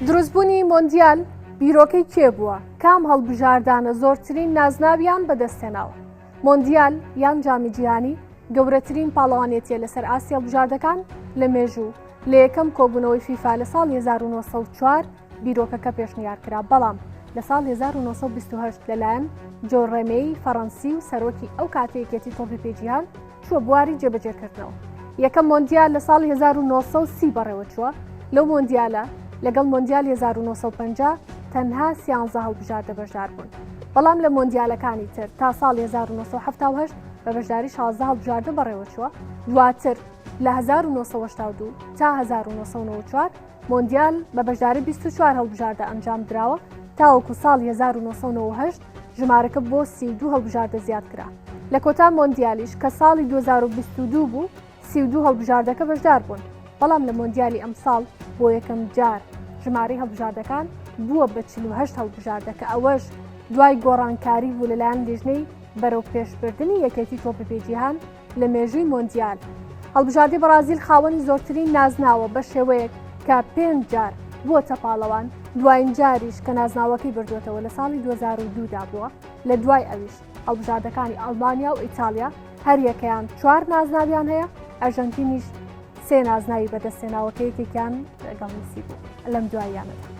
دروستبوونی مۆندیال بیرۆکەی کێ بووە؟ کام هەڵبژاردانە زۆرترین نازناویان بەدەستهێناوە؟ مۆندیال یان جامی جیهانی گەورەترین پاڵەوانێتیە لەسەر ئاسیا هەڵبژاردەکان لە مێژوو لە یەکەم کۆبوونەوەی فیفا لە ساڵ 1904 بیرۆکەکە پێشنیارکرا، بەڵام لە ساڵ 1928 لەلایەن جۆڕێمەی فەڕەنسی و سەرۆکی ئەو کاتەیەکێتی تۆپی پێجیهان چووە بواری جێبەجێکردنەوە. یەکەم مۆندیال لە ساڵ 1930 بەڕێوە چووە. لەو مۆندیالە لەگەڵ مۆندیال 1950 تەنها 13 هەڵبژاردە بەشدار بوون، بەڵام لە مۆندیالەکانی تر تا ساڵ 1970 بە بەشداری 16 هەڵبژاردە بەڕێوە چووە. دواتر لە 1982 تا 1994 مۆندیال بە بەشداری 24 هەڵبژاردە ئەنجام درراوە، تاوەکو ساڵ 1998 ژمارەکە بۆ 32 هەڵبژاردە زیاد کرا. لە کۆتا مۆندیالیش کە ساڵی 2022 بوو 32 هەڵبژاردەکە بەشدار بوون، بەڵام لە مۆندیالی ئەمساڵ بۆ یەکەم جار ژمارەی هەڵبژاردەکان بووە بە 48 هەڵبژاردە کە ئەوەش دوای گۆڕانکاری بوو لەلایەن لیژنەی بەرەو پێشبردننی یەکێتی تۆپی پێجیهان لە مێژووی مۆندیال. هەڵبژاردەی بەرازیل خاوەنی زۆرترین نازناوە بە شێوەیەک کە 5 جار بووەتە پاڵەوان، دوایین جاریش کە نازناوەکەی بردوێتەوە لە ساڵی 2002دا بووە. لە دوای ئەویش هەڵبژاردەکانی ئەڵمانیا و ئیتالیا هەر یەکەیان 4 نازناویان هەیە، ئەرژەنتینیش 3 نازناوی بەدەستهێناوەکە یەکێکیان لەگەڵ میسی بوو لەم دواییانەدا.